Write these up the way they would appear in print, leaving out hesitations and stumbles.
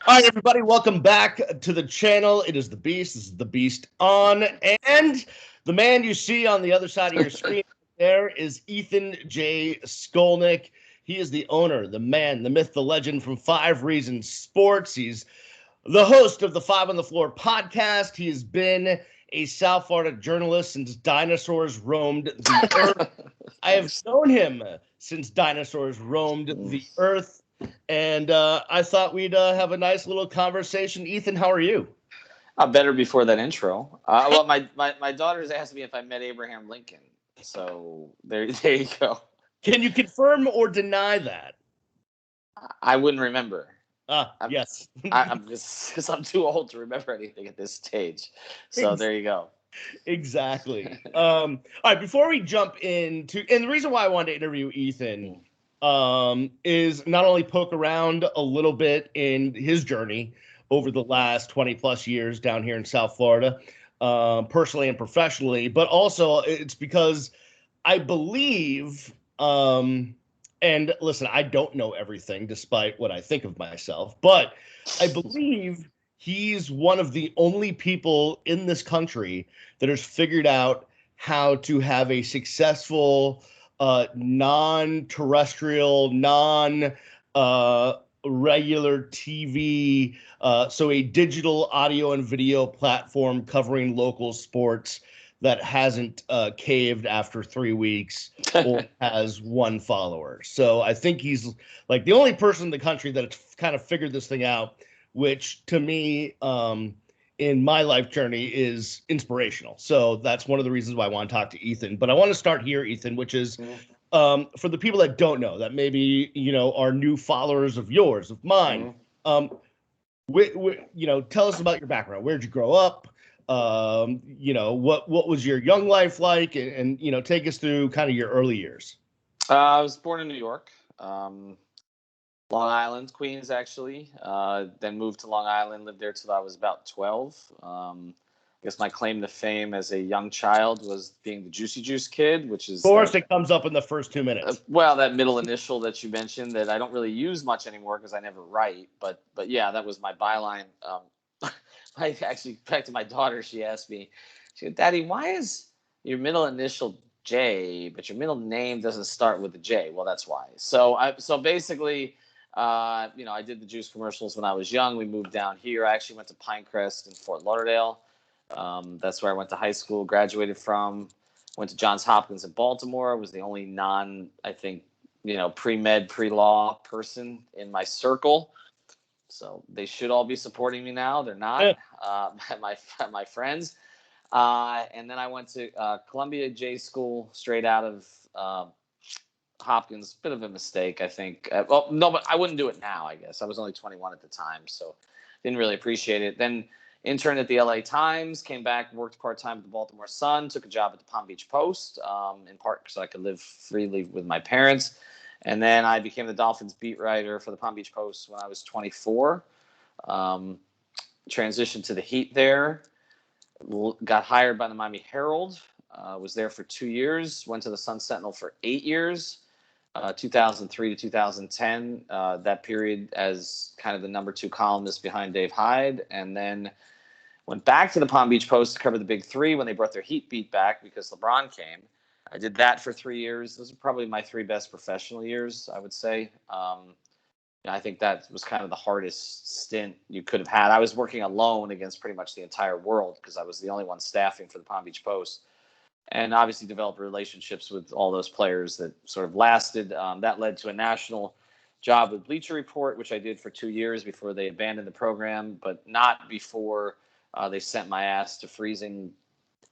All right, everybody, welcome back to the channel. It is the Beast. This is the Beast on, and the man you see on the other side of your screen there is Ethan J. Skolnick. He is the owner, the man, the myth, the legend from Five Reasons Sports. He's the host of the Five on the Floor podcast. He has been a South Florida journalist since dinosaurs roamed the earth. I have known him since dinosaurs roamed the earth. And I thought we'd have a nice little conversation. Ethan, how are you? Better before that intro. Well, my daughters asked me if I met Abraham Lincoln. So there you go. Can you confirm or deny that? I wouldn't remember. Yes. I'm just because I'm too old to remember anything at this stage. So there you go. Exactly. All right, before we jump into, and the reason why I wanted to interview Ethan is not only poke around a little bit in his journey over the last 20 plus years down here in South Florida, personally and professionally, but also it's because I believe, and listen, I don't know everything despite what I think of myself, but I believe he's one of the only people in this country that has figured out how to have a successful non-terrestrial, regular TV, so a digital audio and video platform covering local sports that hasn't caved after 3 weeks or has one follower. So I think he's like the only person in the country that kind of figured this thing out, which to me, in my life journey is inspirational. So that's one of the reasons why I want to talk to Ethan. But I want to start here, Ethan, which is for the people that don't know, that maybe, are new followers of yours, of mine. Tell us about your background. Where'd you grow up? What was your young life like? And take us through kind of your early years. I was born in New York. Long Island, Queens, actually. Then moved to Long Island, lived there till I was about 12. I guess my claim to fame as a young child was being the Juicy Juice kid, which is... Of course, it comes up in the first 2 minutes. Well, that middle initial that you mentioned that I don't really use much anymore because I never write. But yeah, that was my byline. I actually, back to my daughter, she asked me, she said, "Daddy, why is your middle initial J, but your middle name doesn't start with the J?" Well, that's why. So basically... I did the juice commercials when I was young. We moved down here. I actually went to Pinecrest in Fort Lauderdale. That's where I went to high school, graduated from. Went to Johns Hopkins in Baltimore. I was the only pre-med, pre-law person in my circle. So they should all be supporting me now. They're not. My friends. And then I went to Columbia J School straight out of Hopkins. Bit of a mistake, I think. No, but I wouldn't do it now, I guess. I was only 21 at the time, so didn't really appreciate it. Then interned at the LA Times, came back, worked part-time at the Baltimore Sun, took a job at the Palm Beach Post, in part so I could live freely with my parents. And then I became the Dolphins beat writer for the Palm Beach Post when I was 24. Transitioned to the Heat there. Got hired by the Miami Herald. Was there for 2 years. Went to the Sun Sentinel for 8 years. 2003 to 2010, that period as kind of the number 2 columnist behind Dave Hyde, and then went back to the Palm Beach Post to cover the Big Three when they brought their Heat beat back because LeBron came. I did that for 3 years. Those are probably my 3 best professional years, I would say. I think that was kind of the hardest stint you could have had. I was working alone against pretty much the entire world because I was the only one staffing for the Palm Beach Post. And obviously developed relationships with all those players that sort of lasted. That led to a national job with Bleacher Report, which I did for 2 years before they abandoned the program, but not before they sent my ass to freezing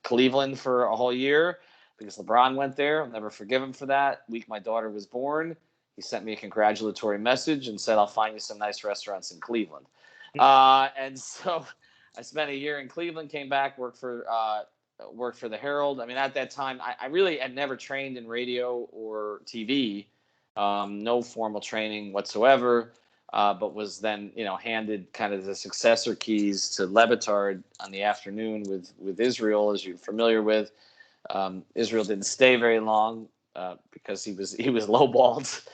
Cleveland for a whole year because LeBron went there. I'll never forgive him for that. Week my daughter was born, he sent me a congratulatory message and said, "I'll find you some nice restaurants in Cleveland." And so I spent a year in Cleveland, came back, worked for the Herald. I mean, at that time, I really had never trained in radio or TV, no formal training whatsoever, but was then, handed kind of the successor keys to Levitard on the afternoon with Israel, as you're familiar with. Israel didn't stay very long because he was lowballed.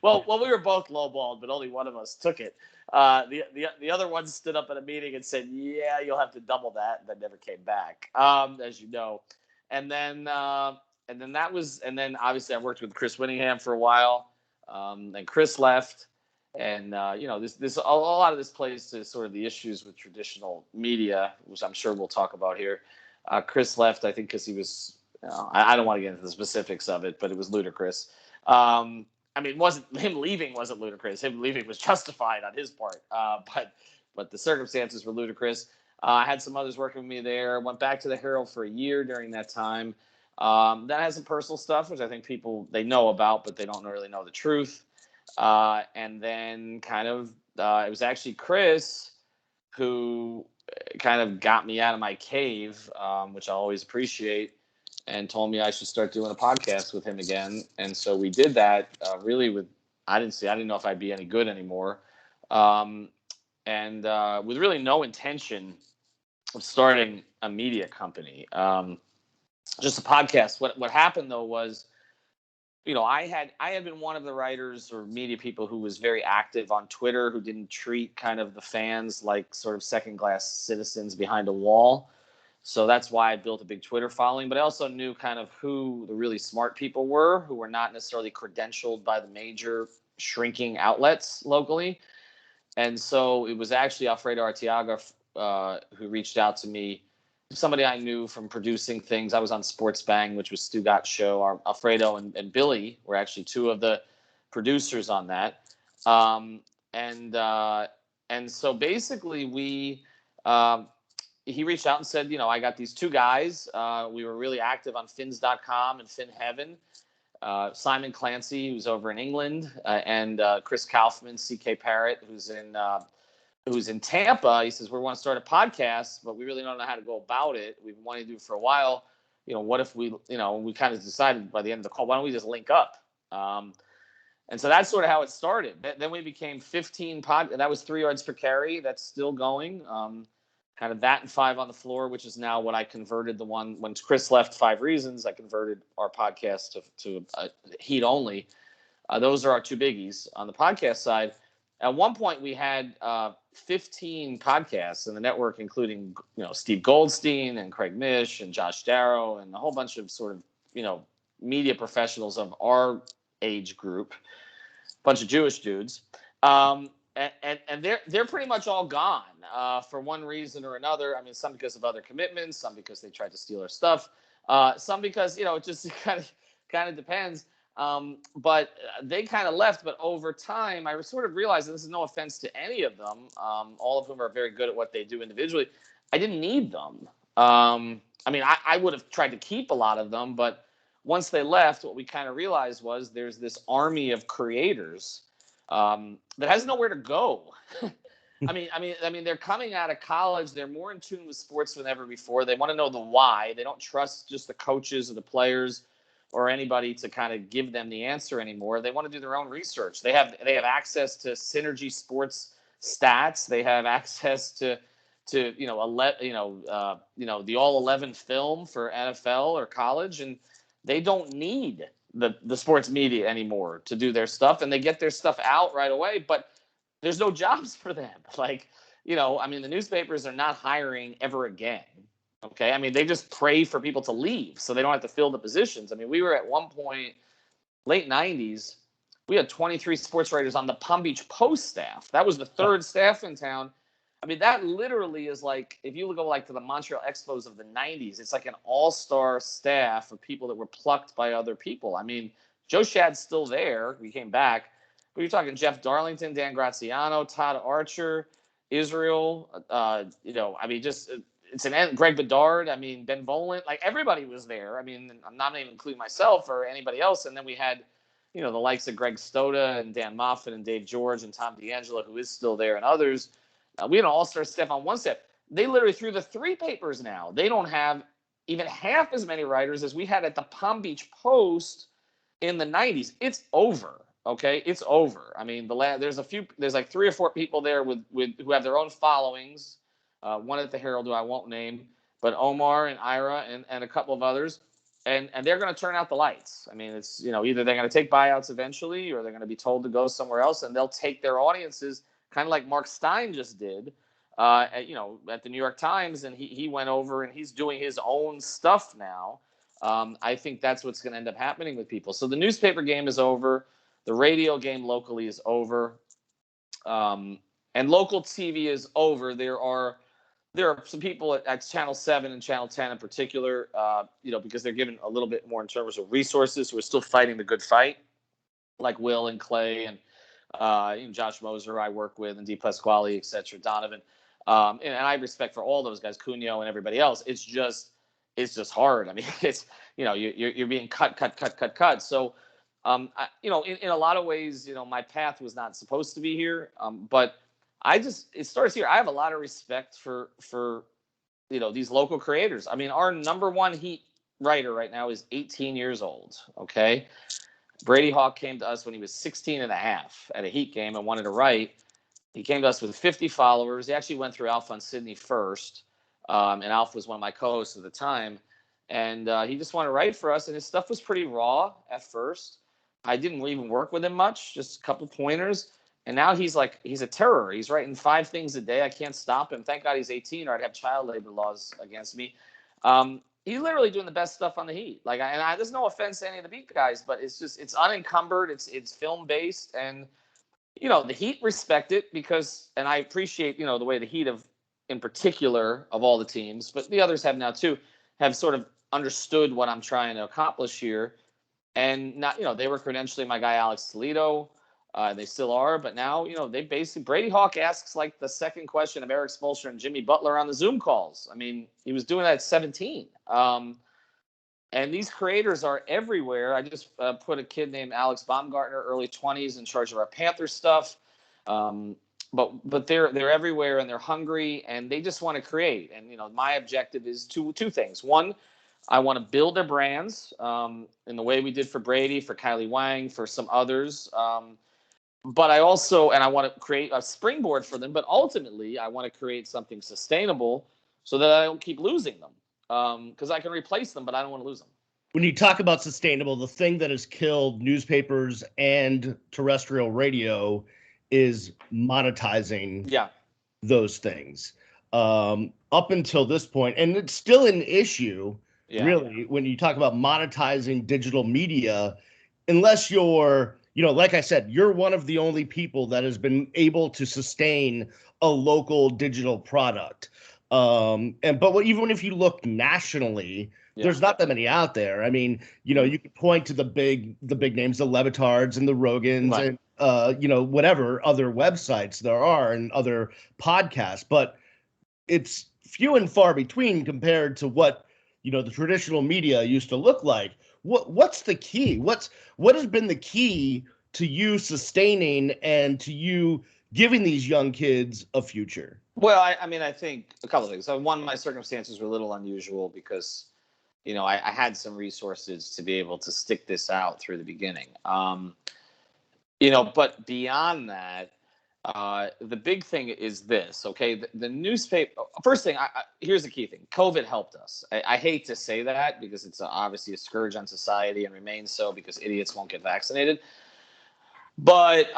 well, we were both lowballed, but only one of us took it. The other one stood up at a meeting and said, "Yeah, you'll have to double that," and then never came back, as you know. And then obviously I worked with Chris Winningham for a while. Then Chris left, and this a lot of this plays to sort of the issues with traditional media, which I'm sure we'll talk about here. Chris left, I think, because he was. I don't want to get into the specifics of it, but it was ludicrous. I mean, him leaving wasn't ludicrous. Him leaving was justified on his part. But the circumstances were ludicrous. I had some others working with me there. Went back to the Herald for a year during that time. That has some personal stuff, which I think people they know about, but they don't really know the truth. And then it was actually Chris who kind of got me out of my cave, which I always appreciate, and told me I should start doing a podcast with him again. And so we did that. I didn't know if I'd be any good anymore, and with really no intention of starting a media company. Just a podcast. What happened though was, I had been one of the writers or media people who was very active on Twitter, who didn't treat kind of the fans like sort of second-class citizens behind a wall. So that's why I built a big Twitter following. But I also knew kind of who the really smart people were, who were not necessarily credentialed by the major shrinking outlets locally. And so it was actually Alfredo Arteaga who reached out to me, somebody I knew from producing things. I was on Sports Bang, which was Stu Gott's show. Alfredo and Billy were actually two of the producers on that. And so basically he reached out and said, I got these two guys. We were really active on fins.com and Fin Heaven. Simon Clancy, who's over in England, and Chris Kaufman, CK Parrott, who's in Tampa. He says, we want to start a podcast, but we really don't know how to go about it. We've been wanting to do it for a while. What if we kind of decided by the end of the call, why don't we just link up? And so that's sort of how it started. Then we became 15 that was 3 yards per carry. That's still going. Kind of that and 5 on the floor, which is now what I converted the one when Chris left 5 Reasons. I converted our podcast to Heat only. Those are our 2 biggies on the podcast side. At one point, we had 15 podcasts in the network, including Steve Goldstein and Craig Mish and Josh Darrow and a whole bunch of sort of media professionals of our age group, a bunch of Jewish dudes. And they're pretty much all gone for one reason or another. I mean, some because of other commitments, some because they tried to steal our stuff, some because it just kind of depends. But they kind of left. But over time, I sort of realized, and this is no offense to any of them, all of whom are very good at what they do individually. I didn't need them. I mean, I would have tried to keep a lot of them, but once they left, what we kind of realized was there's this army of creators that has nowhere to go. I mean, they're coming out of college. They're more in tune with sports than ever before. They want to know the why. They don't trust just the coaches or the players or anybody to kind of give them the answer anymore. They want to do their own research. They have access to Synergy Sports stats. They have access to the all 11 film for NFL or college, and they don't need the sports media anymore to do their stuff, and they get their stuff out right away, but there's no jobs for them. The newspapers are not hiring ever again. Okay. I mean, they just pray for people to leave so they don't have to fill the positions. I mean, we were at one point, late 90s, we had 23 sports writers on the Palm Beach Post staff. That was the 3rd staff in town. I mean, that literally is like, if you go to the Montreal Expos of the 90s, it's like an all-star staff of people that were plucked by other people. I mean, Joe Shad's still there. We came back. But you're talking Jeff Darlington, Dan Graziano, Todd Archer, Israel. Greg Bedard. I mean, Ben Volant. Like, everybody was there. I mean, I'm not even including myself or anybody else. And then we had, the likes of Greg Stoda and Dan Moffat and Dave George and Tom D'Angelo, who is still there, and others. We had an all-star staff on one staff. They literally, through the 3 papers now, they don't have even half as many writers as we had at the Palm Beach Post in the 90s. It's over, okay? It's over. I mean, there's like 3 or 4 people there with who have their own followings. One at the Herald, who I won't name, but Omar and Ira and a couple of others. And they're going to turn out the lights. I mean, it's, either they're going to take buyouts eventually or they're going to be told to go somewhere else, and they'll take their audiences kind of like Mark Stein just did, at the New York Times, and he went over and he's doing his own stuff now. I think that's what's going to end up happening with people. So the newspaper game is over. The radio game locally is over. And local TV is over. There are some people at Channel 7 and Channel 10 in particular, because they're given a little bit more in terms of resources, who are still fighting the good fight, like Will and Clay and Josh Moser I work with, and Dee Pasquale, et cetera, Donovan. And I have respect for all those guys, Cunio and everybody else. It's just hard. I mean, it's, you're being cut. So, in a lot of ways, my path was not supposed to be here. But it starts here. I have a lot of respect for these local creators. I mean, our number one Heat writer right now is 18 years old. Okay. Brady Hawk came to us when he was 16 and a half at a Heat game and wanted to write. He came to us with 50 followers. He actually went through Alpha and Sydney first. And Alpha was one of my co-hosts at the time. And he just wanted to write for us. And his stuff was pretty raw at first. I didn't even work with him much, just a couple pointers. And now he's a terror. He's writing 5 ththings a day. I can't stop him. Thank God he's 18, or I'd have child labor laws against me. He's literally doing the best stuff on the Heat. There's no offense to any of the beat guys, but it's unencumbered. It's film based, and the Heat respect it because, and I appreciate the way the Heat have, in particular, of all the teams, but the others have now too, have sort of understood what I'm trying to accomplish here, and not they were credentialing my guy Alex Toledo. They still are, but now, they basically, Brady Hawk asks like the second question of Eric Spoelstra and Jimmy Butler on the Zoom calls. I mean, he was doing that at 17. And these creators are everywhere. I just put a kid named Alex Baumgartner, early 20s, in charge of our Panther stuff. But they're everywhere, and they're hungry, and they just want to create. And, my objective is two things. One, I want to build their brands in the way we did for Brady, for Kylie Wang, for some others. But I want to create a springboard for them. But ultimately, I want to create something sustainable so that I don't keep losing them. Because I can replace them, but I don't want to lose them. When you talk about sustainable, the thing that has killed newspapers and terrestrial radio is monetizing those things. Up until this point, and it's still an issue, really, when you talk about monetizing digital media, unless you're, like I said, you're one of the only people that has been able to sustain a local digital product. Even if you look nationally, there's not that many out there. I mean, you could point to the big names, the Levitards and the Rogans, right, and whatever other websites there are and other podcasts, but it's few and far between compared to what the traditional media used to look like. What's the key? What has been the key to you sustaining and to you giving these young kids a future? Well, I think a couple of things. So one, my circumstances were a little unusual because, I had some resources to be able to stick this out through the beginning. But beyond that, the big thing is this, okay? The newspaper, first thing, here's the key thing. COVID helped us. I hate to say that because it's obviously a scourge on society and remains so because idiots won't get vaccinated. But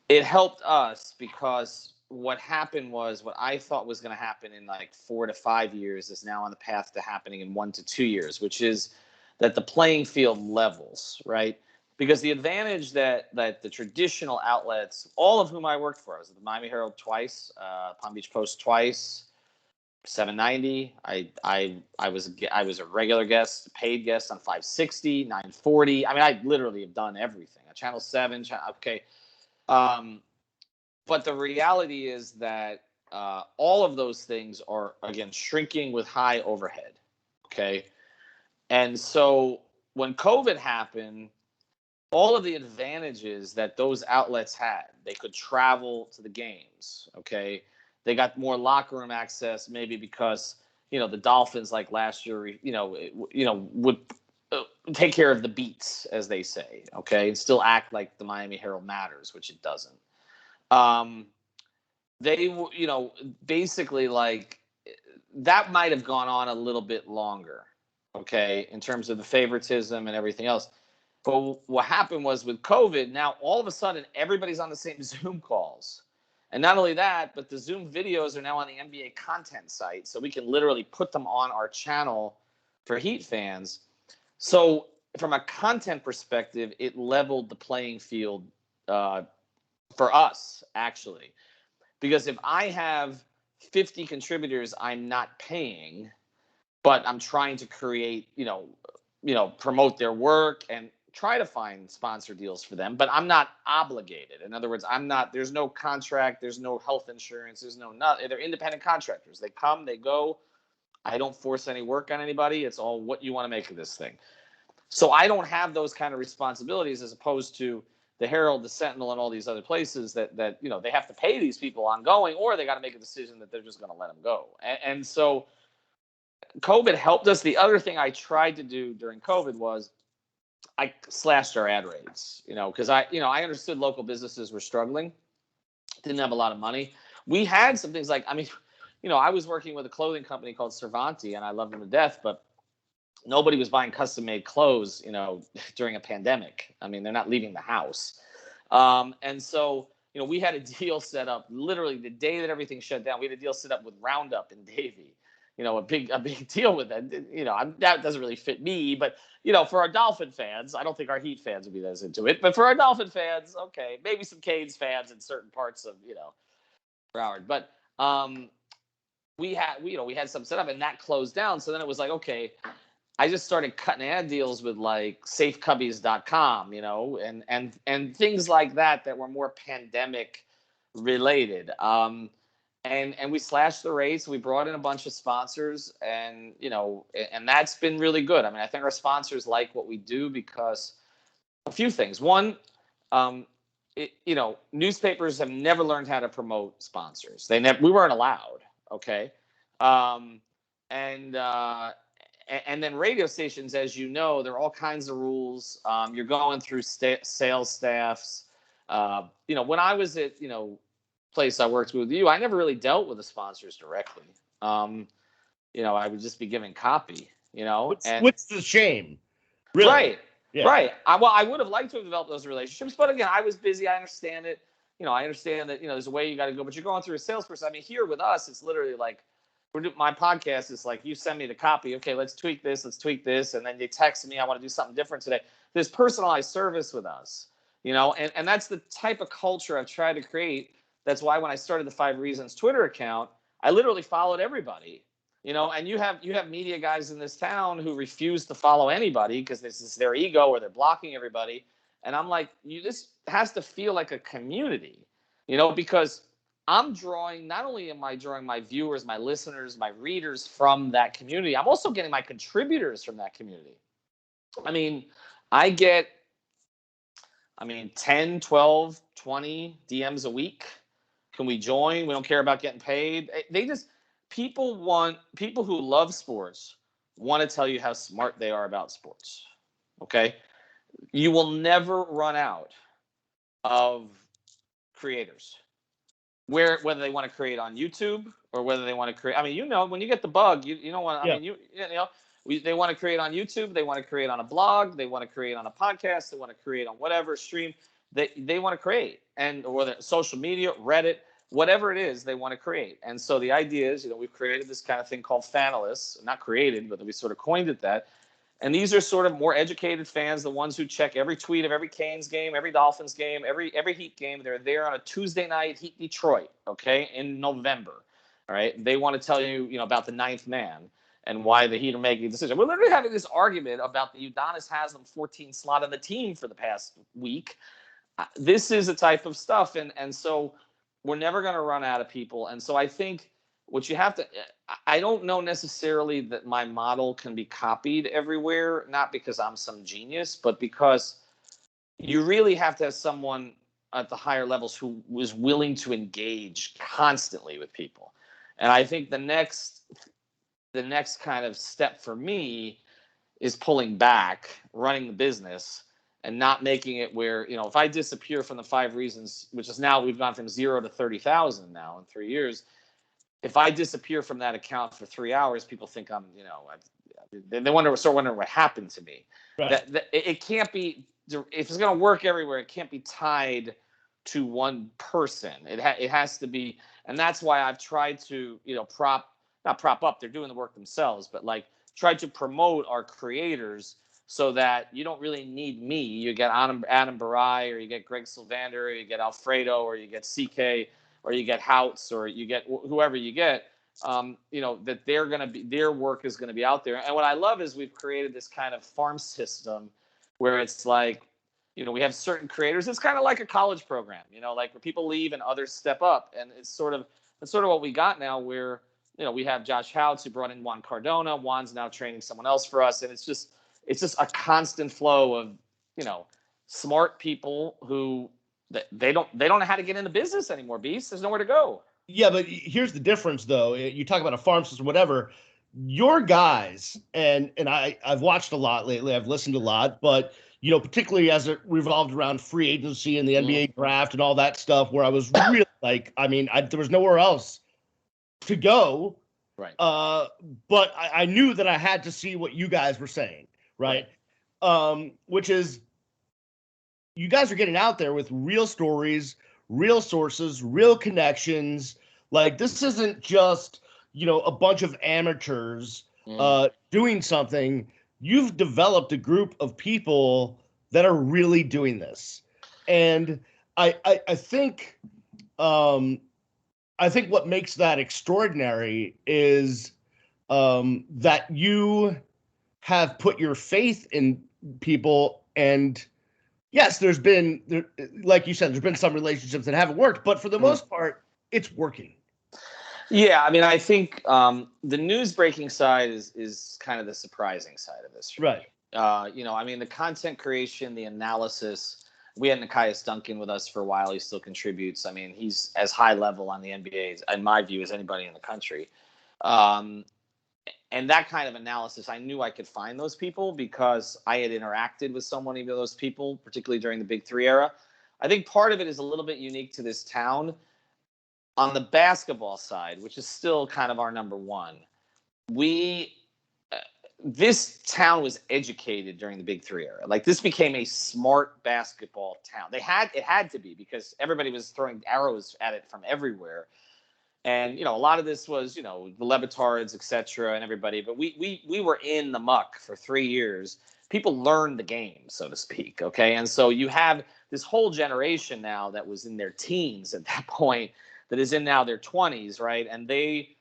it helped us because what happened was what I thought was going to happen in like 4 to 5 years is now on the path to happening in 1 to 2 years, which is that the playing field levels, right? Because the advantage that the traditional outlets, all of whom I worked for, I was at the Miami Herald twice, Palm Beach Post twice, 790. I was a regular guest, paid guest on 560, 940. I mean, I literally have done everything. Channel 7, okay. But the reality is that all of those things are, again, shrinking with high overhead, okay? And so when COVID happened, all of the advantages that those outlets had, they could travel to the games, okay? They got more locker room access, maybe because, the Dolphins, like last year, would take care of the beats, as they say, okay? And still act like the Miami Herald matters, which it doesn't. They, basically like that might have gone on a little bit longer, okay, in terms of the favoritism and everything else. But what happened was with COVID, now all of a sudden everybody's on the same Zoom calls. And not only that, but the Zoom videos are now on the NBA content site, so we can literally put them on our channel for Heat fans. So from a content perspective, it leveled the playing field for us, actually. Because if I have 50 contributors I'm not paying, but I'm trying to create, promote their work and try to find sponsor deals for them, but I'm not obligated. In other words, there's no contract, there's no health insurance, they're independent contractors. They come, they go. I don't force any work on anybody. It's all what you want to make of this thing. So I don't have those kind of responsibilities as opposed to the Herald, the Sentinel, and all these other places that they have to pay these people ongoing, or they got to make a decision that they're just going to let them go. And so COVID helped us. The other thing I tried to do during COVID was I slashed our ad rates, because I understood local businesses were struggling, didn't have a lot of money. We had some things like, I was working with a clothing company called Cervanti, and I love them to death, but nobody was buying custom-made clothes, during a pandemic. They're not leaving the house. And so, we had a deal set up literally the day that everything shut down. We had a deal set up with Roundup in Davie. A big deal with that. That doesn't really fit me, but for our Dolphin fans, I don't think our Heat fans would be as into it. But for our Dolphin fans, okay, maybe some Canes fans in certain parts of Broward. But we had some set up, and that closed down. So then it was like, okay, I just started cutting ad deals with like safecubbies.com, and things like that were more pandemic related. And we slashed the rates. We brought in a bunch of sponsors, and that's been really good. I think our sponsors like what we do because a few things. One, newspapers have never learned how to promote sponsors. We weren't allowed. Okay. And then radio stations, as you know, there are all kinds of rules. You're going through sales staffs. When I was at, place I worked with you, I never really dealt with the sponsors directly. I would just be giving copy, What's the shame? Really? Right. Yeah. Right. I would have liked to have developed those relationships, but again, I was busy. I understand it. I understand that, there's a way you got to go, but you're going through a salesperson. Here with us, it's literally like, my podcast is like, you send me the copy. Okay, let's tweak this. And then you text me, I want to do something different today. There's personalized service with us, and that's the type of culture I've tried to create. That's why when I started the 5 Reasons Twitter account, I literally followed everybody, and you have media guys in this town who refuse to follow anybody because this is their ego or they're blocking everybody. And I'm like, this has to feel like a community, because not only am I drawing my viewers, my listeners, my readers from that community, I'm also getting my contributors from that community. I get, 10, 12, 20 DMs a week. Can we join? We don't care about getting paid. People who love sports want to tell you how smart they are about sports. Okay. You will never run out of creators. Whether they want to create on YouTube or whether they want to create, when you get the bug, you don't want, they want to create on YouTube, they want to create on a blog, they want to create on a podcast, they want to create on whatever stream they want to create, and whether social media, Reddit, whatever it is, they want to create. And so the idea is, we've created this kind of thing called fanalists, not created, but we sort of coined it that. And these are sort of more educated fans, the ones who check every tweet of every Canes game, every Dolphins game, every Heat game. They're there on a Tuesday night, Heat Detroit, okay, in November. All right. They want to tell you, about the ninth man and why the Heat are making a decision. We're literally having this argument about the Udonis Haslem 14 slot on the team for the past week. This is the type of stuff. And so we're never going to run out of people. And so I think what you have to, I don't know necessarily that my model can be copied everywhere, not because I'm some genius, but because you really have to have someone at the higher levels who was willing to engage constantly with people. And I think the next kind of step for me is pulling back, running the business, and not making it where, if I disappear from the 5 Reasons, which is now we've gone from 0 to 30,000 now in 3 years. If I disappear from that account for 3 hours, people think I'm, they start wondering what happened to me. Right. That it can't be, if it's going to work everywhere, it can't be tied to one person. It has to be, and that's why I've tried to, not prop up. They're doing the work themselves, but like try to promote our creators so that you don't really need me. You get Adam Barai, or you get Greg Sylvander, or you get Alfredo, or you get CK, or you get Houts, or you get whoever you get. That their work is gonna be out there. And what I love is we've created this kind of farm system where it's like, we have certain creators. It's kind of like a college program, like where people leave and others step up, and it's sort of what we got now. Where we have Josh Houts, who brought in Juan Cardona. Juan's now training someone else for us, and it's just a constant flow of smart people who they don't know how to get into business anymore. Beast, there's nowhere to go. Yeah, but here's the difference, though. You talk about a farm system, whatever. Your guys, and I've watched a lot lately. I've listened a lot, but particularly as it revolved around free agency and the NBA draft and all that stuff, where I was really like, there was nowhere else to go. Right. But I knew that I had to see what you guys were saying, right? Which is, you guys are getting out there with real stories, real sources, real connections. Like, this isn't just, a bunch of amateurs doing something. You've developed a group of people that are really doing this. And I think what makes that extraordinary is that you have put your faith in people. And yes, there's been, like you said, there's been some relationships that haven't worked, but for the most part, it's working. Yeah, I think the news breaking side is kind of the surprising side of this. Right. The content creation, the analysis. We had Nekias Duncan with us for a while. He still contributes. He's as high level on the NBA, in my view, as anybody in the country. And that kind of analysis, I knew I could find those people because I had interacted with so many of those people, particularly during the Big Three era. I think part of it is a little bit unique to this town. On the basketball side, which is still kind of our number one, this town was educated during the Big Three era. Like, this became a smart basketball town. It had to be, because everybody was throwing arrows at it from everywhere. And, a lot of this was, the Levitards, et cetera, and everybody. But we were in the muck for 3 years. People learned the game, so to speak, okay? And so you have this whole generation now that was in their teens at that point that is in now their 20s, right? And they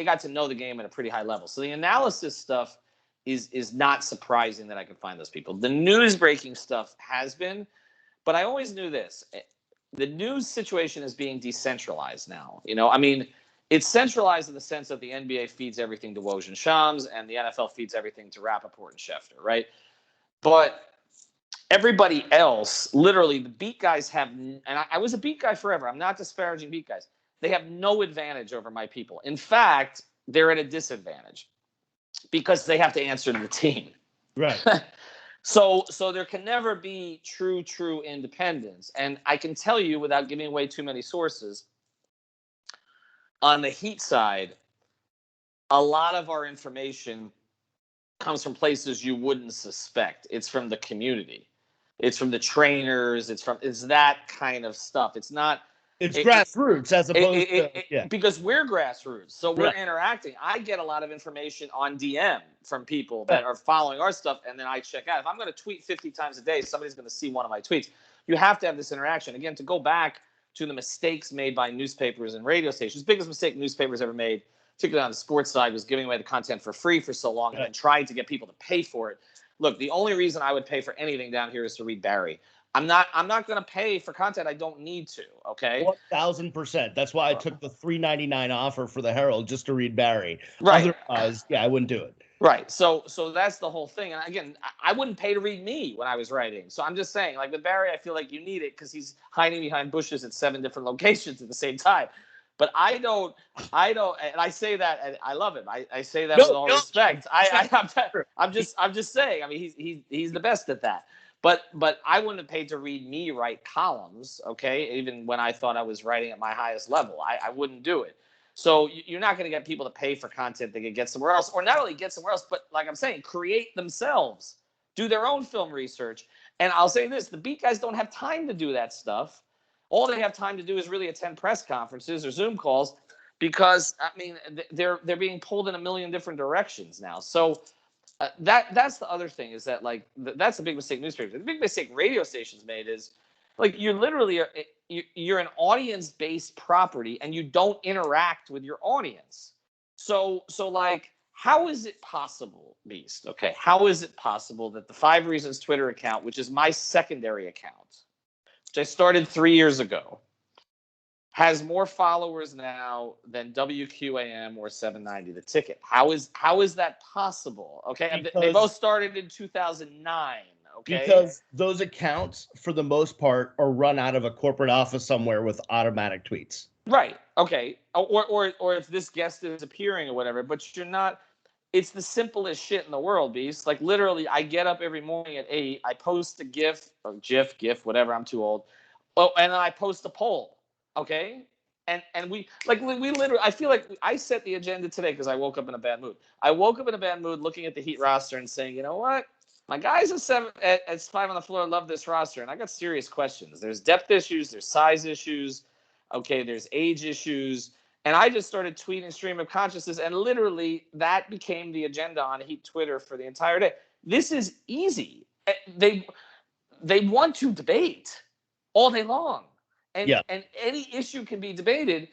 got to know the game at a pretty high level. So the analysis stuff is not surprising that I could find those people. The news breaking stuff has been, but I always knew this. The news situation is being decentralized now. It's centralized in the sense that the NBA feeds everything to Woj and Shams, and the NFL feeds everything to Rappaport and Schefter, right? But everybody else, literally, the beat guys have, and I was a beat guy forever. I'm not disparaging beat guys. They have no advantage over my people. In fact, they're at a disadvantage because they have to answer to the team. Right. So there can never be true independence. And I can tell you, without giving away too many sources, on the Heat side, a lot of our information comes from places you wouldn't suspect. It's from the community. It's from the trainers. It's that kind of stuff. It's not. It's grassroots as opposed to because we're grassroots, so we're interacting. I get a lot of information on DM from people that are following our stuff, and then I check out. If I'm going to tweet 50 times a day, somebody's going to see one of my tweets. You have to have this interaction. Again, to go back to the mistakes made by newspapers and radio stations, biggest mistake newspapers ever made, particularly on the sports side, was giving away the content for free for so long and then trying to get people to pay for it. Look, the only reason I would pay for anything down here is to read Barry. I'm not going to pay for content I don't need to. Okay. 1,000%. That's why I took the $3.99 offer for the Herald just to read Barry. Right. Otherwise, I wouldn't do it. Right. So that's the whole thing. And again, I wouldn't pay to read me when I was writing. So I'm just saying, like with Barry, I feel like you need it because he's hiding behind bushes at 7 different locations at the same time. But I don't, and I say that, and I love him. I say that with all respect. I'm just saying. I mean, he's the best at that. But I wouldn't have paid to read me write columns, okay? Even when I thought I was writing at my highest level, I wouldn't do it. So you're not going to get people to pay for content they could get somewhere else, or not only get somewhere else, but like I'm saying, create themselves, do their own film research. And I'll say this: the beat guys don't have time to do that stuff All they have time to do is really attend press conferences or Zoom calls, because I mean they're being pulled in a million different directions now. So that's the other thing, is that like that's the big mistake newspapers. The big mistake radio stations made is like you're literally you're an audience-based property and you don't interact with your audience. So like, how is it possible, Beast? Okay, how is it possible that the 5 Reasons Twitter account, which is my secondary account, which I started 3 years ago, has more followers now than WQAM or 790 The Ticket? How is that possible? Okay, they both started in 2009. Okay, because those accounts, for the most part, are run out of a corporate office somewhere with automatic tweets. Right. Okay. Or if this guest is appearing or whatever, but you're not. It's the simplest shit in the world, Beast. Like literally, I get up every morning at 8. I post a GIF or GIF, whatever. I'm too old. Oh, and then I post a poll. Okay. And we literally. I feel like I set the agenda today because I woke up in a bad mood. I woke up in a bad mood looking at the Heat roster and saying, you know what? My guys at 5 on the floor love this roster, and I got serious questions. There's depth issues. There's size issues. Okay, there's age issues. And I just started tweeting stream of consciousness, and literally that became the agenda on Heat Twitter for the entire day. This is easy. They want to debate all day long. And any issue can be debated.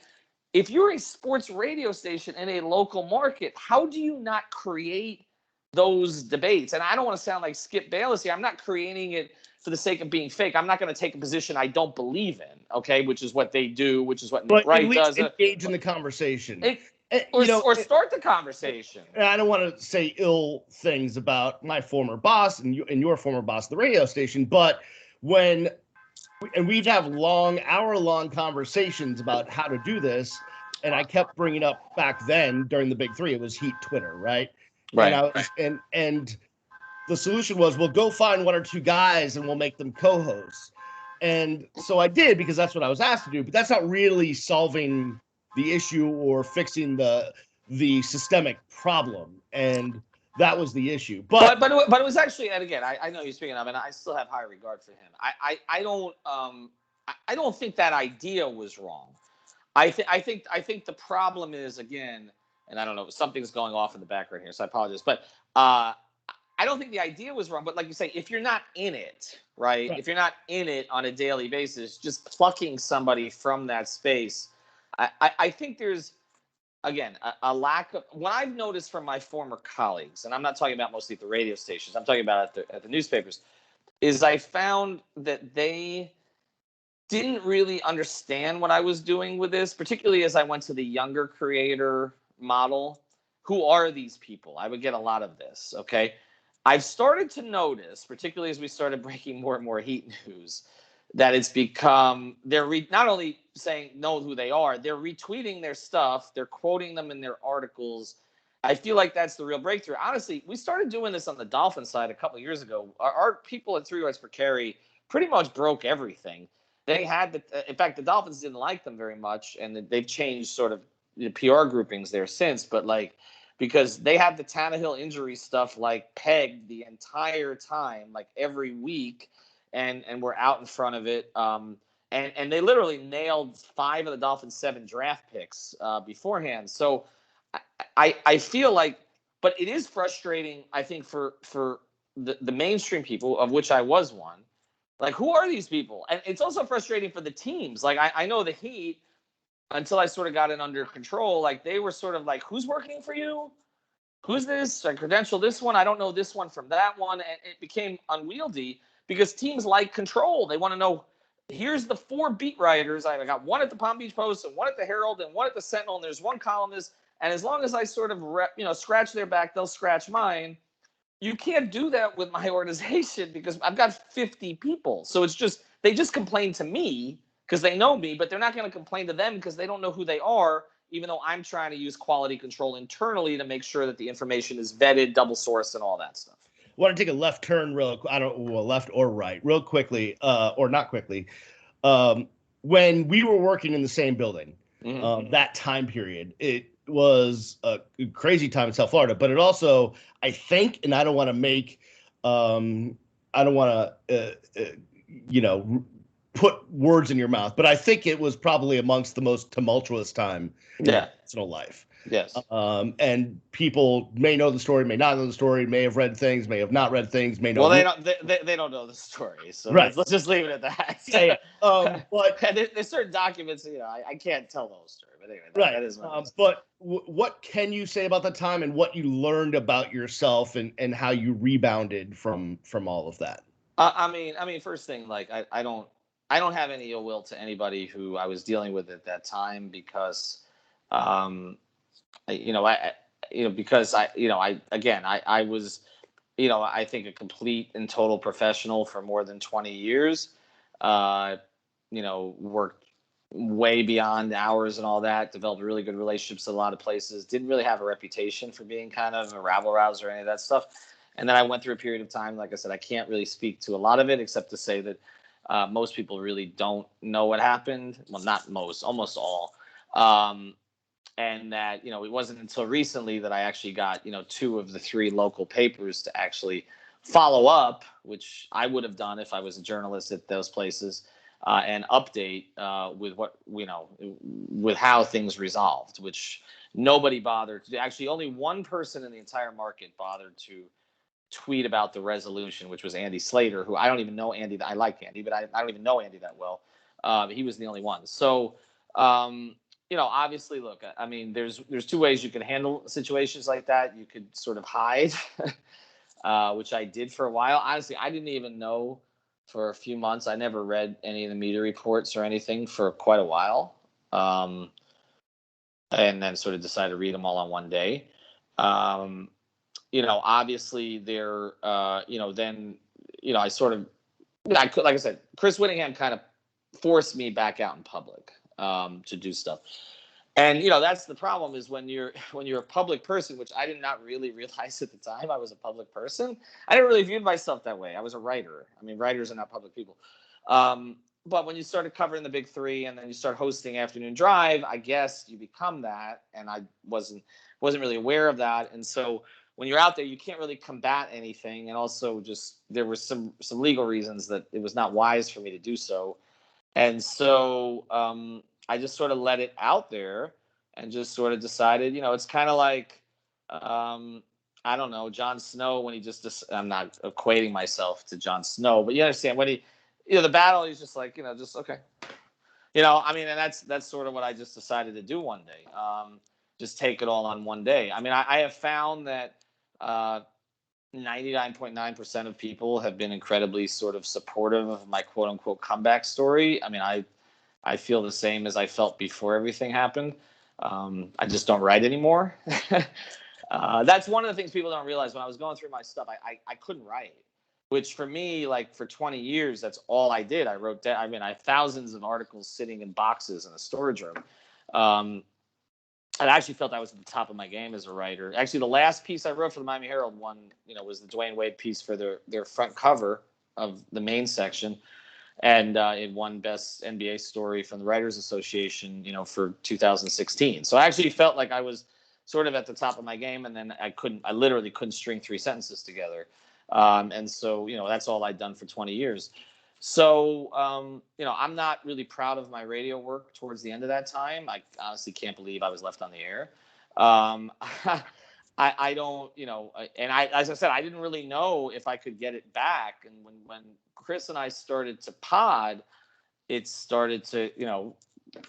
If you're a sports radio station in a local market, how do you not create those debates? And I don't want to sound like Skip Bayless here. I'm not creating it for the sake of being fake. I'm not going to take a position I don't believe in, okay, which is what they do, which is what Nick Wright does. Engage in the conversation. Or start the conversation. I don't want to say ill things about my former boss and your former boss at the radio station, but we'd have hour-long conversations about how to do this, and I kept bringing up back then during the Big Three, it was Heat Twitter, right? Right. And the solution was, we'll go find 1 or 2 guys and we'll make them co-hosts. And so I did, because that's what I was asked to do, but that's not really solving the issue or fixing the systemic problem. And that was the issue. But it was actually, and again, I know you're speaking of, and I still have high regard for him. I don't think that idea was wrong. I think the problem is, again, and I don't know, something's going off in the background here, so I apologize. But I don't think the idea was wrong. But like you say, if you're not in it, right? If you're not in it on a daily basis, just plucking somebody from that space, I think there's, again, a lack of, what I've noticed from my former colleagues, and I'm not talking about mostly at the radio stations, I'm talking about at the newspapers, is I found that they didn't really understand what I was doing with this, particularly as I went to the younger creator model. Who are these people? I would get a lot of this, okay? I've started to notice, particularly as we started breaking more and more Heat news, that it's become, they're not only saying know who they are, they're retweeting their stuff, they're quoting them in their articles. I feel like that's the real breakthrough. Honestly, we started doing this on the Dolphins side a couple of years ago. Our people at 3 yards per carry pretty much broke everything. They had, in fact, the Dolphins didn't like them very much, and they've changed sort of the PR groupings there since. But like, because they had the Tannehill injury stuff like pegged the entire time, like every week, and we're out in front of it. And they literally nailed 5 of the Dolphins' 7 draft picks beforehand. So I feel like, but it is frustrating, I think, for the mainstream people, of which I was one. Like, who are these people? And it's also frustrating for the teams. Like, I know the Heat, until I sort of got it under control, like, they were sort of like, who's working for you? Who's this? I credential this one. I don't know this one from that one. And it became unwieldy because teams like control. They want to know, here's the 4 beat writers. I got one at the Palm Beach Post and one at the Herald and one at the Sentinel, and there's one columnist. And as long as I sort of, scratch their back, they'll scratch mine. You can't do that with my organization because I've got 50 people. So it's just, they just complain to me because they know me, but they're not going to complain to them because they don't know who they are, even though I'm trying to use quality control internally to make sure that the information is vetted, double sourced, and all that stuff. I want to take a left turn left or right, real quickly, or not quickly. When we were working in the same building, that time period, it was a crazy time in South Florida, but it also, I think, and I don't want to make, I don't want to, put words in your mouth, but I think it was probably amongst the most tumultuous time in your personal life. Yes. And people may know the story, may not know the story, may have read things, may have not read things, may know. Well, they don't know the story, so right. let's just leave it at that. Yeah. But there's certain documents, I can't tell the whole story. But anyway, that is what it is. But what can you say about the time and what you learned about yourself and how you rebounded from all of that? I mean, first thing, like I don't have any ill will to anybody who I was dealing with at that time because, because I was, I think a complete and total professional for more than 20 years. Worked way beyond hours and all that, developed really good relationships in a lot of places, didn't really have a reputation for being kind of a rabble rouser or any of that stuff. And then I went through a period of time, like I said, I can't really speak to a lot of it except to say that most people really don't know what happened. Well, not most, almost all. And that, it wasn't until recently that I actually got, 2 of the 3 local papers to actually follow up, which I would have done if I was a journalist at those places, and update with what, with how things resolved, which nobody bothered to do. Actually, only one person in the entire market bothered to tweet about the resolution, which was Andy Slater, who I don't even know Andy. I like Andy, but I don't even know Andy that well. He was the only one. So, obviously, look, I mean, there's 2 ways you can handle situations like that. You could sort of hide, which I did for a while. Honestly, I didn't even know for a few months. I never read any of the media reports or anything for quite a while. And then sort of decided to read them all on one day. Obviously there, then, I sort of, like I said, Chris Whittingham kind of forced me back out in public to do stuff. And, that's the problem is when you're a public person, which I did not really realize at the time I was a public person. I didn't really view myself that way. I was a writer. I mean, writers are not public people. But when you started covering the big 3 and then you start hosting Afternoon Drive, I guess you become that. And I wasn't really aware of that. And so when you're out there, you can't really combat anything. And also just there were some legal reasons that it was not wise for me to do so. And so I just sort of let it out there and just sort of decided, it's kind of like, I don't know, Jon Snow when he I'm not equating myself to Jon Snow, but you understand when he, the battle, he's just like, just okay. I mean, and that's sort of what I just decided to do one day. Just take it all on one day. I mean, I have found that 99.9% of people have been incredibly sort of supportive of my quote unquote comeback story. I mean, I feel the same as I felt before everything happened. I just don't write anymore. That's one of the things people don't realize. When I was going through my stuff, I couldn't write, which for me, like for 20 years, that's all I did. I wrote down, I have thousands of articles sitting in boxes in a storage room. I actually felt I was at the top of my game as a writer. Actually, the last piece I wrote for the Miami Herald was the Dwayne Wade piece for their front cover of the main section. And it won Best NBA Story from the Writers Association, for 2016. So I actually felt like I was sort of at the top of my game, and then I literally couldn't string 3 sentences together. And so, that's all I'd done for 20 years. So, I'm not really proud of my radio work towards the end of that time. I honestly can't believe I was left on the air. I don't, and as I said, I didn't really know if I could get it back. And when Chris and I started to pod, it started to,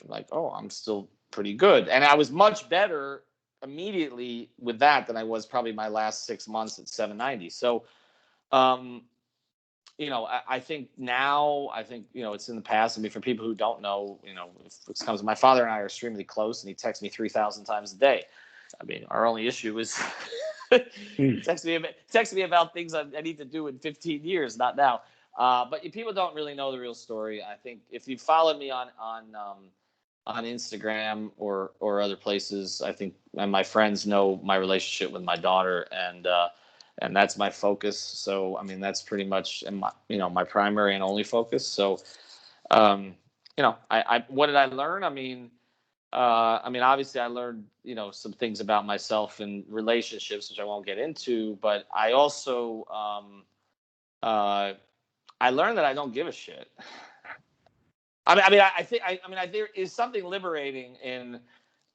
like, oh, I'm still pretty good. And I was much better immediately with that than I was probably my last 6 months at 790. So, I think now, it's in the past. I mean, for people who don't know, my father and I are extremely close, and he texts me 3,000 times a day. I mean, our only issue is text me about things I need to do in 15 years, not now. But people don't really know the real story. I think if you followed me on Instagram or other places, I think, and my friends know my relationship with my daughter, and that's my focus. So, I mean, that's pretty much my primary and only focus. So, what did I learn? I mean, obviously I learned, some things about myself and relationships, which I won't get into, but I also, I learned that I don't give a shit. There is something liberating in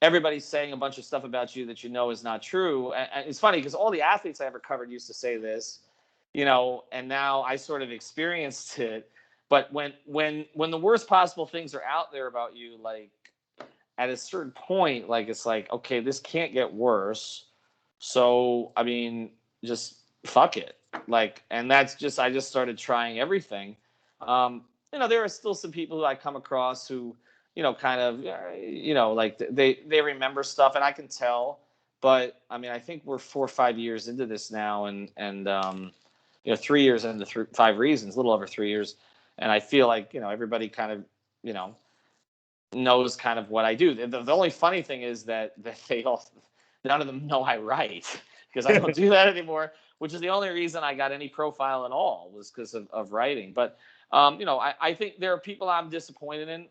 everybody saying a bunch of stuff about you that you know is not true. And it's funny because all the athletes I ever covered used to say this, and now I sort of experienced it. But when the worst possible things are out there about you, like at a certain point, like it's like, okay, this can't get worse. So just fuck it. Like, and that's just I just started trying everything. There are still some people who I come across who, kind of, like they remember stuff, and I can tell. But I think we're 4 or 5 years into this now, and 3 years into 5 reasons, a little over 3 years, and I feel like everybody kind of knows kind of what I do. The only funny thing is that none of them know I write because I don't do that anymore, which is the only reason I got any profile at all was because of writing. But, I think there are people I'm disappointed in.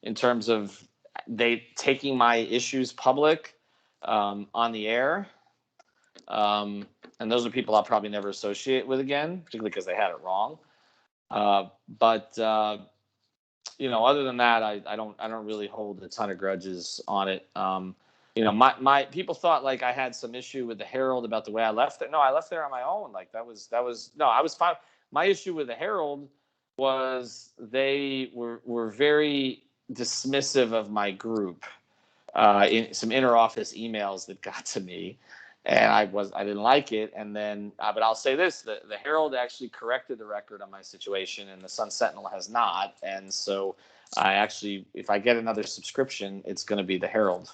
In terms of they taking my issues public on the air. And those are people I'll probably never associate with again, particularly because they had it wrong. But other than that, I don't really hold a ton of grudges on it. My people thought like I had some issue with the Herald about the way I left it. No, I left there on my own. Like that was no, I was fine. My issue with the Herald was they were very dismissive of my group in some interoffice emails that got to me. And I didn't like it. And then, but I'll say this, the Herald actually corrected the record on my situation and the Sun Sentinel has not. And so if I get another subscription, it's going to be the Herald.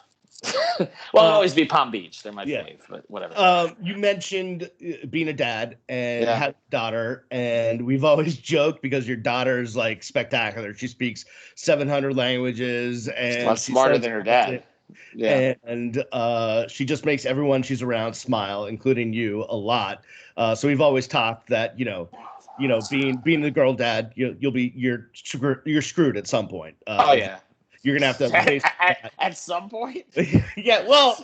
Well, it'll always be Palm Beach. They're my fave, but whatever. You mentioned being a dad and having a daughter, and we've always joked because your daughter's like spectacular. She speaks 700 languages, and she's smarter than her dad. Yeah, and she just makes everyone she's around smile, including you, a lot. So we've always talked that being the girl dad, you're screwed at some point. You're gonna have to at some point. Yeah, well,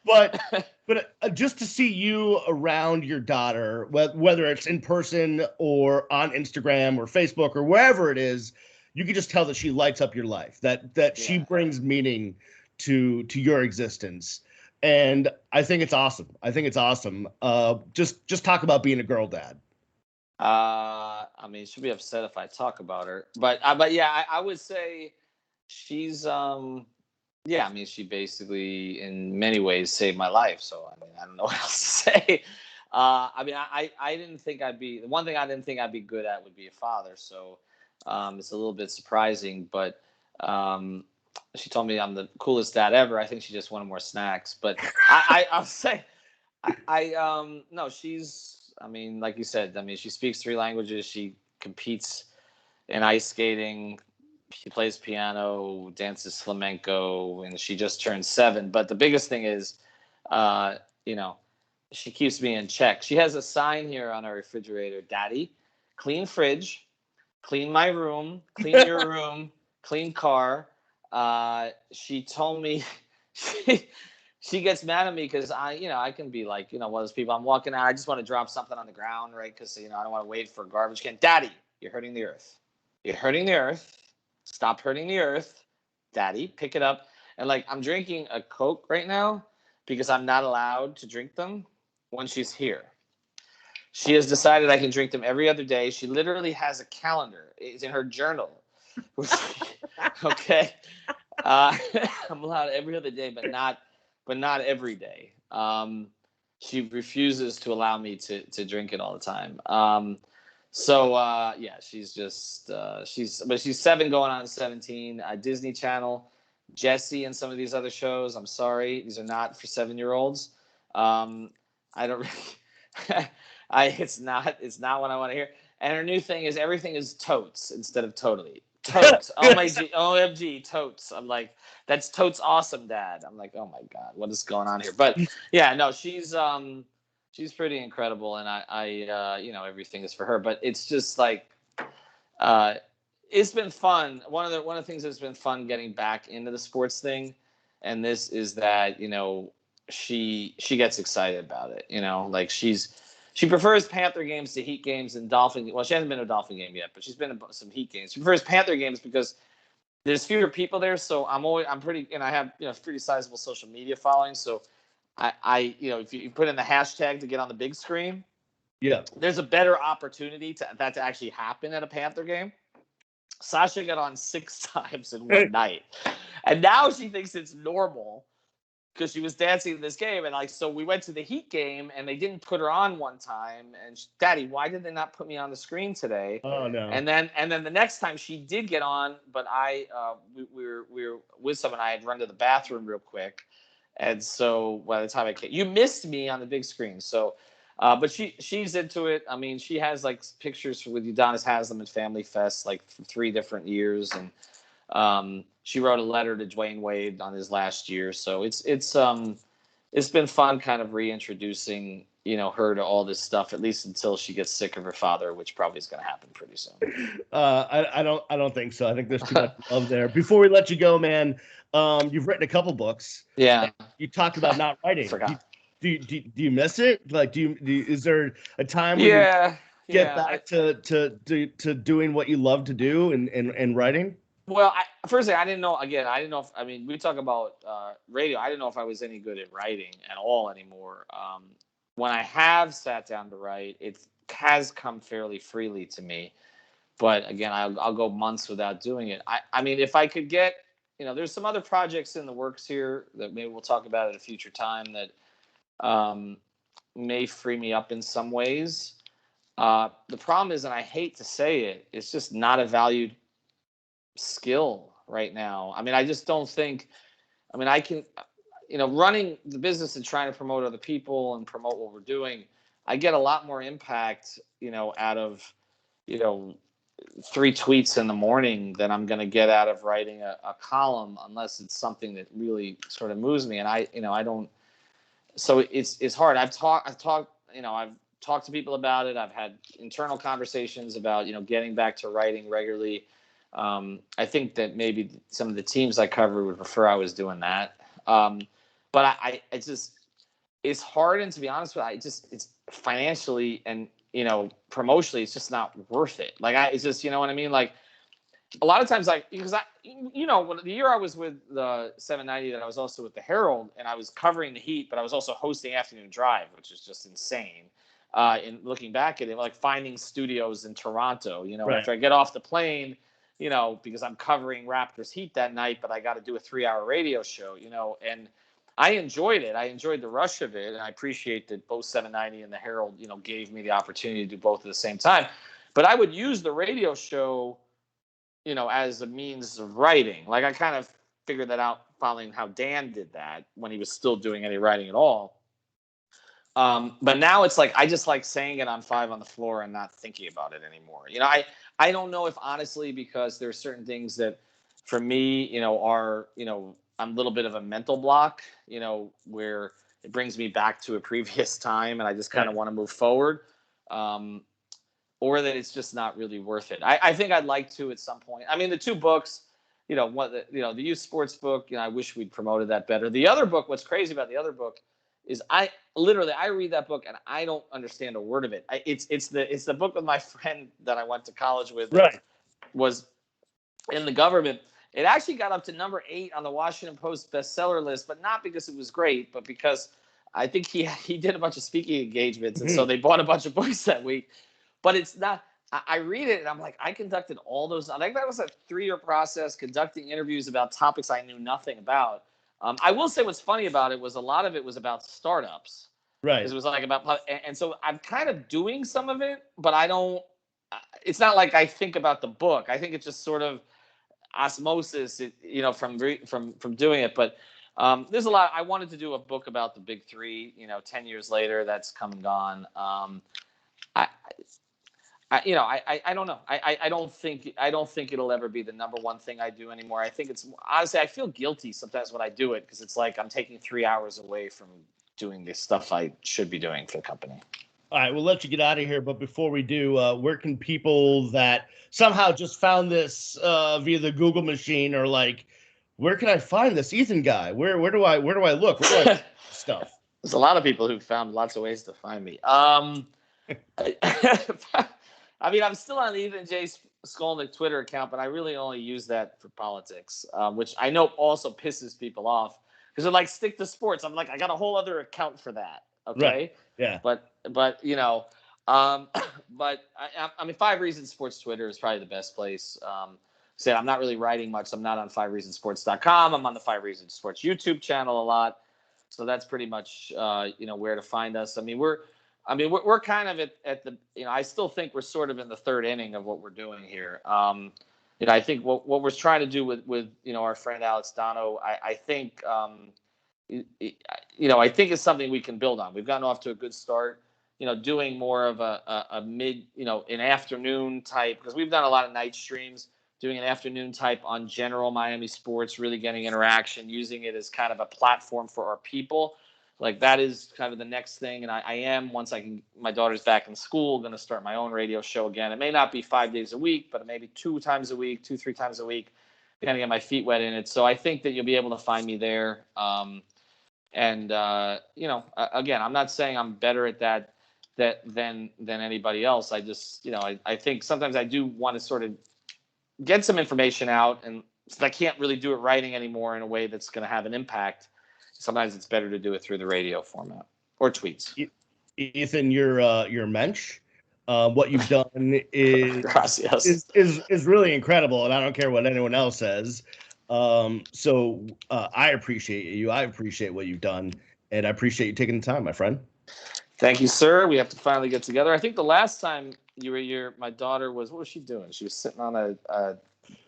but just to see you around your daughter, whether it's in person or on Instagram or Facebook or wherever it is, you can just tell that she lights up your life. That she brings meaning to your existence, and I think it's awesome. Just talk about being a girl dad. She'll be upset if I talk about her, but yeah, I would say she's she basically in many ways saved my life. So I don't know what else to say. I didn't think the one thing I didn't think I'd be good at would be a father. So it's a little bit surprising, but she told me I'm the coolest dad ever. I think she just wanted more snacks, but I'll say no, she's like you said, she speaks 3 languages. She competes in ice skating. She plays piano, dances flamenco, and she just turned 7. But the biggest thing is, she keeps me in check. She has a sign here on our refrigerator: Daddy, clean fridge, clean my room, clean your room, clean car. She told me she gets mad at me because I can be like, one of those people. I'm walking out, I just want to drop something on the ground, right? Because I don't want to wait for a garbage can. Daddy, you're hurting the earth. You're hurting the earth. Stop hurting the earth. Daddy, pick it up. And I'm drinking a Coke right now because I'm not allowed to drink them when she's here. She has decided I can drink them every other day. She literally has a calendar. It's in her journal. Okay. I'm allowed every other day, but not every day. She refuses to allow me to drink it all the time. She's just she's 7 going on 17. Disney Channel, Jessie, and some of these other shows. I'm sorry, these are not for 7-year-olds. I don't really. It's not what I want to hear. And her new thing is everything is totes instead of totally. Totes. OMG, totes. I'm like, that's totes awesome, Dad. I'm like, oh my God, what is going on here? But yeah, no, she's pretty incredible, and I everything is for her. But it's just it's been fun. One of the things that's been fun getting back into the sports thing, and this is that she gets excited about it. She prefers Panther games to Heat games and Dolphin. Well, she hasn't been to a Dolphin game yet, but she's been to some Heat games. She prefers Panther games because there's fewer people there. So I'm pretty, and I have pretty sizable social media following. So I if you put in the hashtag to get on the big screen, yeah, there's a better opportunity to actually happen at a Panther game. Sasha got on 6 times in one night, and now she thinks it's normal because she was dancing in this game. And so we went to the Heat game, and they didn't put her on one time. And Daddy, why did they not put me on the screen today? Oh no. And then the next time she did get on, but we were with someone. I had run to the bathroom real quick, and so by the time I came, you missed me on the big screen. So. But she's into it. I mean, she has like pictures with Udonis Haslam at Family Fest, like for 3 different years, and she wrote a letter to Dwayne Wade on his last year. So it's been fun, kind of reintroducing her to all this stuff, at least until she gets sick of her father, which probably is going to happen pretty soon. I don't think so. I think there's too much love there. Before we let you go, man, you've written a couple books. Yeah, you talked about not writing. Forgot. Do you miss it? Like, is there a time when you get back to doing what you love to do and writing? Well, firstly, I didn't know. Again, I didn't know if we talk about radio. I didn't know if I was any good at writing at all anymore. When I have sat down to write, it has come fairly freely to me. But again, I'll go months without doing it. I mean, if I could get, there's some other projects in the works here that maybe we'll talk about at a future time that may free me up in some ways. The problem is, and I hate to say it, it's just not a valued skill right now. I mean, I just don't think, I can, running the business and trying to promote other people and promote what we're doing, I get a lot more impact, out of, 3 tweets in the morning than I'm going to get out of writing a column, unless it's something that really sort of moves me. And I don't, so it's hard. I've talked to people about it. I've had internal conversations about, getting back to writing regularly. I think that maybe some of the teams I cover would prefer I was doing that. But it's hard. And to be honest with you, it's financially and, promotionally, it's just not worth it. Like it's just, you know what I mean? Like a lot of times when the year I was with the 790, that I was also with the Herald, and I was covering the Heat, but I was also hosting Afternoon Drive, which is just insane. In looking back at it, like finding studios in Toronto, Right. After I get off the plane, because I'm covering Raptors Heat that night, but I got to do a 3-hour radio show, and I enjoyed it. I enjoyed the rush of it, and I appreciate that both 790 and the Herald, gave me the opportunity to do both at the same time. But I would use the radio show, as a means of writing. Like I kind of figured that out following how Dan did that when he was still doing any writing at all. But now it's like I just like saying it on 5 on the floor and not thinking about it anymore. I don't know if honestly, because there's certain things that for me, are, I'm a little bit of a mental block, where it brings me back to a previous time and I just kind of want to move forward. Or that it's just not really worth it. I think I'd like to at some point. I mean, the 2 books, the youth sports book, I wish we'd promoted that better. The other book, what's crazy about the other book is I read that book and I don't understand a word of it. It's the book with my friend that I went to college with. Right. Was in the government. It actually got up to number 8 on the Washington Post bestseller list, but not because it was great, but because I think he did a bunch of speaking engagements, and so they bought a bunch of books that week. But it's not. I read it and I'm like, I conducted all those. I think that was a 3-year process, conducting interviews about topics I knew nothing about. I will say what's funny about it was a lot of it was about startups. Right. It was like about, and so I'm kind of doing some of it, but I don't. It's not like I think about the book. I think it's just sort of osmosis, from doing it. But there's a lot. I wanted to do a book about the big 3. 10 years later, that's come and gone. I don't know. I don't think it'll ever be the number one thing I do anymore. I think it's honestly, I feel guilty sometimes when I do it because it's like I'm taking 3 hours away from doing the stuff I should be doing for the company. All right, we'll let you get out of here, but before we do, where can people that somehow just found this via the Google machine or like, where can I find this Ethan guy? Where do I look? Where do I stuff? There's a lot of people who found lots of ways to find me. I mean, I'm still on Ethan J. Skolnick Twitter account, but I really only use that for politics, which I know also pisses people off because they're like, stick to sports. I'm like, I got a whole other account for that. Okay. Right. Yeah. But um, but I mean, 5 Reasons Sports Twitter is probably the best place. Say I'm not really writing much. I'm not on 5reasonsports.com. I'm on the 5 Reasons Sports YouTube channel a lot. So that's pretty much where to find us. I mean, we're kind of at the, I still think we're sort of in the third inning of what we're doing here. I think what we're trying to do with our friend Alex Dono, I think I think it's something we can build on. We've gotten off to a good start. Doing more of a mid, an afternoon type, because we've done a lot of night streams. Doing an afternoon type on general Miami sports, really getting interaction, using it as kind of a platform for our people. Like that is kind of the next thing. And I am, once my daughter's back in school, going to start my own radio show again. It may not be 5 days a week, but maybe 3 times a week, kind of get my feet wet in it. So I think that you'll be able to find me there. Again, I'm not saying I'm better at that than anybody else. I just, I think sometimes I do want to sort of get some information out, and I can't really do it writing anymore in a way that's going to have an impact. Sometimes it's better to do it through the radio format or tweets. Ethan, you're mensch. What you've done is really incredible, and I don't care what anyone else says. So I appreciate you. I appreciate what you've done, and I appreciate you taking the time, my friend. Thank you, sir. We have to finally get together. I think the last time you were here, my daughter what was she doing? She was sitting on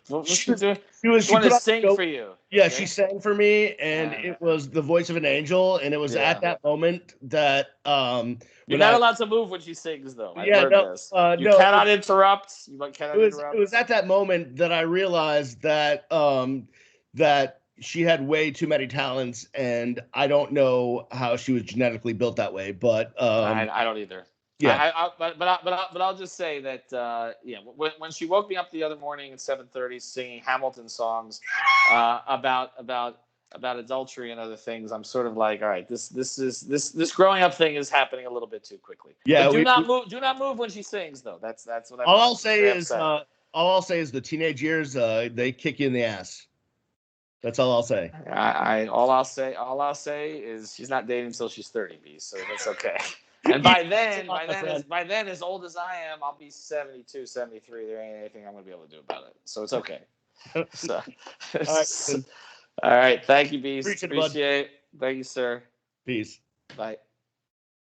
what was she doing? She wanted to sing for you. Yeah, right? She sang for me, and it was the voice of an angel, and it was at that moment that you're not allowed to move when she sings, though. You cannot interrupt. It was at that moment that I realized that that she had way too many talents, and I don't know how she was genetically built that way, but I don't either. Yeah, but I'll just say that when she woke me up the other morning at 7:30 singing Hamilton songs about adultery and other things, I'm sort of like, all right, this growing up thing is happening a little bit too quickly. Yeah, but do not move when she sings, though. That's what all I'll say is the teenage years they kick you in the ass. That's all I'll say. All I'll say is she's not dating until she's 30, B, so that's okay. And by then, as old as I am, I'll be 72, 73. There ain't anything I'm going to be able to do about it. So it's okay. So, all right. Thank you, Beast. Appreciate it. Thank you, sir. Peace. Bye.